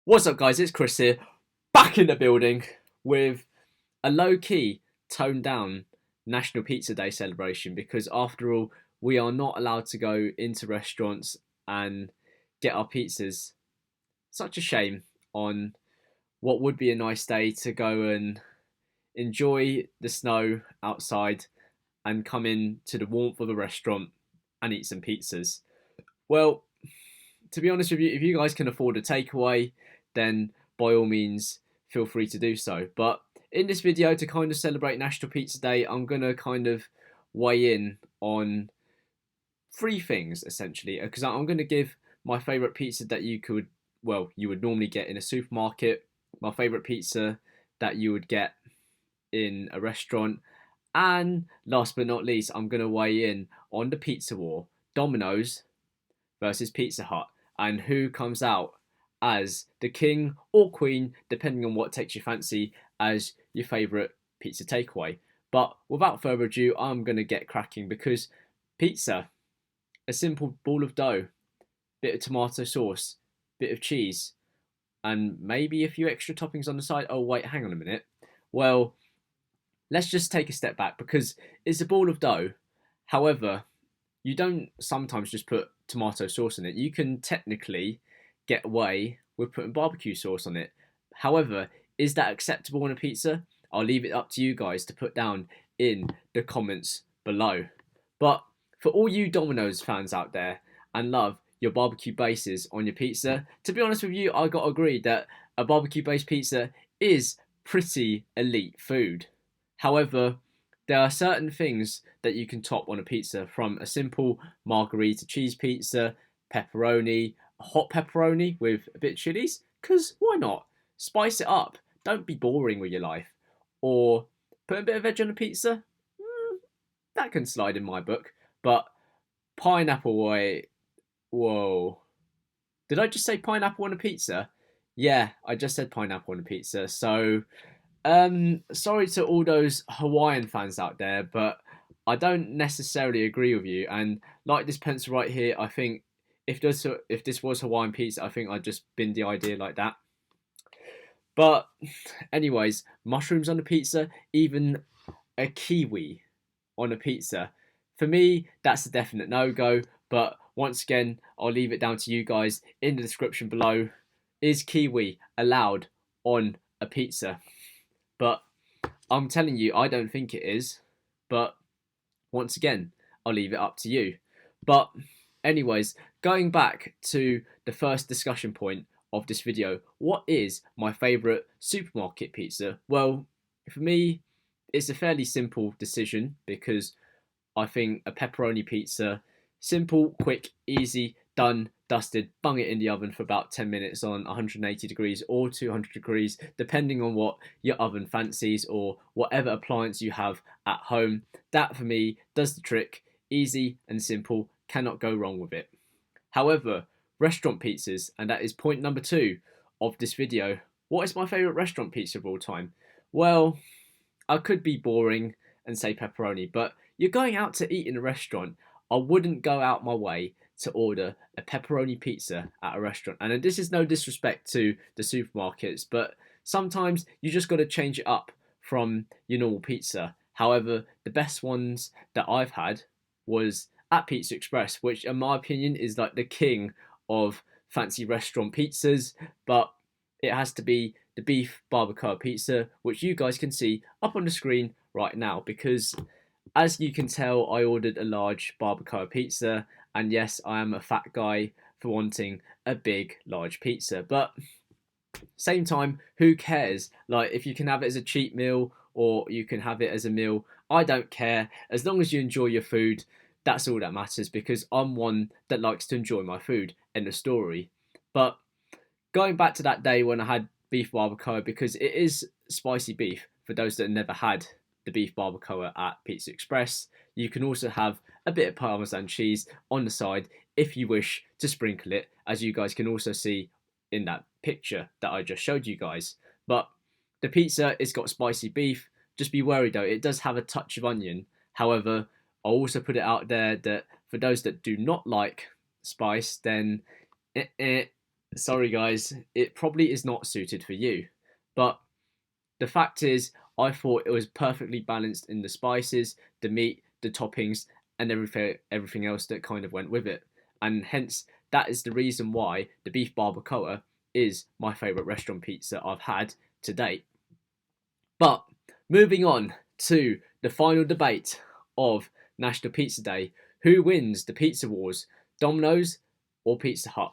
What's up, guys? It's Chris here, back in the building with a low-key, toned-down National Pizza Day celebration because, after all, we are not allowed to go into restaurants and get our pizzas. Such a shame on what would be a nice day to go and enjoy the snow outside and come in to the warmth of a restaurant and eat some pizzas. Well, to be honest with you, if you guys can afford a takeaway, then by all means feel free to do so. But in this video, to kind of celebrate National Pizza Day, I'm going to kind of weigh in on three things essentially, because I'm going to give my favorite pizza that you would normally get in a supermarket, my favorite pizza that you would get in a restaurant, and last but not least, I'm going to weigh in on the pizza war, Domino's versus Pizza Hut, and who comes out as the king or queen, depending on what takes your fancy, as your favourite pizza takeaway. But without further ado, I'm going to get cracking because pizza, a simple ball of dough, bit of tomato sauce, bit of cheese, and maybe a few extra toppings on the side. Oh, wait, hang on a minute. Well, let's just take a step back because it's a ball of dough. However, you don't sometimes just put tomato sauce in it. You can technically get away with putting barbecue sauce on it. However, is that acceptable on a pizza? I'll leave it up to you guys to put down in the comments below. But for all you Domino's fans out there and love your barbecue bases on your pizza, to be honest with you, I got to agree that a barbecue based pizza is pretty elite food. However, there are certain things that you can top on a pizza, from a simple margherita cheese pizza, pepperoni, a hot pepperoni with a bit of chilies, because why not? Spice it up. Don't be boring with your life. Or put a bit of veg on a pizza. That can slide in my book. But pineapple, whoa. Did I just say pineapple on a pizza? Yeah, I just said pineapple on a pizza. So sorry to all those Hawaiian fans out there, but I don't necessarily agree with you. And like this pencil right here, I think if this was Hawaiian pizza, I think I'd just bin the idea like that. But anyways, mushrooms on a pizza, even a kiwi on a pizza. For me, that's a definite no-go. But once again, I'll leave it down to you guys in the description below. Is kiwi allowed on a pizza? But I'm telling you, I don't think it is. But once again, I'll leave it up to you. But anyways, going back to the first discussion point of this video, what is my favourite supermarket pizza? Well, for me, it's a fairly simple decision because I think a pepperoni pizza, simple, quick, easy, done, dusted, bung it in the oven for about 10 minutes on 180 degrees or 200 degrees, depending on what your oven fancies or whatever appliance you have at home. That for me does the trick. Easy and simple, cannot go wrong with it. However, restaurant pizzas, and that is point number 2 of this video. What is my favourite restaurant pizza of all time? Well, I could be boring and say pepperoni, but you're going out to eat in a restaurant. I wouldn't go out my way to order a pepperoni pizza at a restaurant. And this is no disrespect to the supermarkets, but sometimes you just got to change it up from your normal pizza. However, the best ones that I've had was at Pizza Express, which in my opinion is like the king of fancy restaurant pizzas, but it has to be the beef barbacoa pizza, which you guys can see up on the screen right now, because as you can tell, I ordered a large barbacoa pizza, and yes, I am a fat guy for wanting a big, large pizza, but same time, who cares? Like, if you can have it as a cheap meal or you can have it as a meal, I don't care. As long as you enjoy your food, that's all that matters, because I'm one that likes to enjoy my food. End of story. But going back to that day when I had beef barbacoa, because it is spicy beef for those that never had the beef barbacoa at Pizza Express. You can also have a bit of Parmesan cheese on the side if you wish to sprinkle it, as you guys can also see in that picture that I just showed you guys. But the pizza, it's got spicy beef. Just be wary though, it does have a touch of onion. However, I'll also put it out there that for those that do not like spice, then Sorry, guys, it probably is not suited for you. But the fact is, I thought it was perfectly balanced in the spices, the meat, the toppings, and everything else that kind of went with it. And hence, that is the reason why the beef barbacoa is my favourite restaurant pizza I've had to date. But moving on to the final debate of National Pizza Day, who wins the pizza wars, Domino's or Pizza Hut?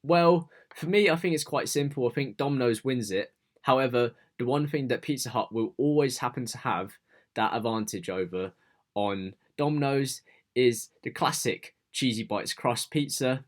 Well, for me, I think it's quite simple. I think Domino's wins it. However, the one thing that Pizza Hut will always happen to have that advantage over on Domino's is the classic cheesy bites crust pizza,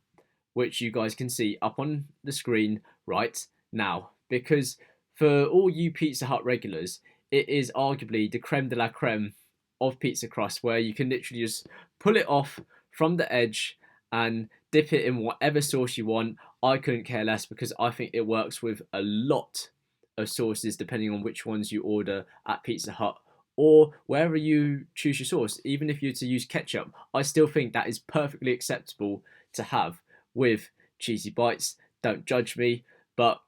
which you guys can see up on the screen right now. Because for all you Pizza Hut regulars, it is arguably the creme de la creme of pizza crust, where you can literally just pull it off from the edge and dip it in whatever sauce you want. I couldn't care less because I think it works with a lot of sauces depending on which ones you order at Pizza Hut or wherever you choose your sauce. Even if you're to use ketchup, I still think that is perfectly acceptable to have with cheesy bites. Don't judge me, but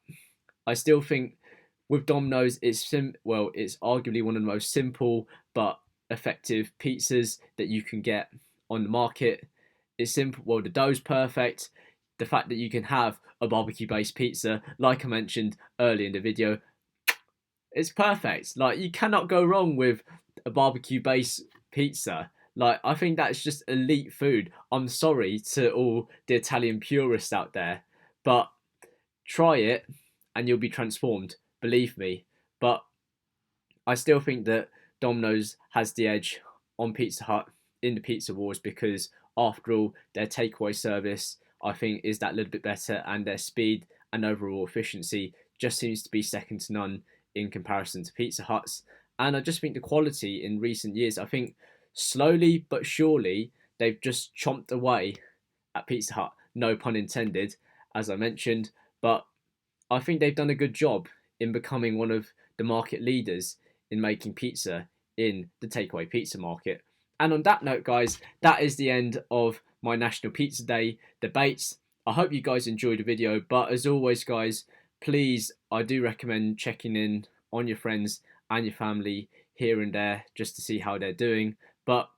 I still think with Domino's, it's arguably one of the most simple but effective pizzas that you can get on the market. It's simple. Well, the dough's perfect. The fact that you can have a barbecue-based pizza, like I mentioned earlier in the video, it's perfect. Like, you cannot go wrong with a barbecue-based pizza. Like, I think that's just elite food. I'm sorry to all the Italian purists out there, but try it and you'll be transformed. Believe me. But I still think that Domino's has the edge on Pizza Hut in the pizza wars because, after all, their takeaway service I think is that little bit better, and their speed and overall efficiency just seems to be second to none in comparison to Pizza Hut's. And I just think the quality in recent years, I think slowly but surely they've just chomped away at Pizza Hut. No pun intended, as I mentioned, but I think they've done a good job in becoming one of the market leaders in making pizza in the takeaway pizza market. And on that note, guys, that is the end of my National Pizza Day debates. I hope you guys enjoyed the video, but as always, guys, please, I do recommend checking in on your friends and your family here and there just to see how they're doing. But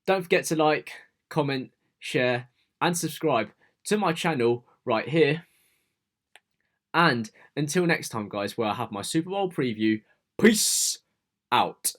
don't forget to like, comment, share, and subscribe to my channel right here. And until next time, guys, where I have my Super Bowl preview, peace out.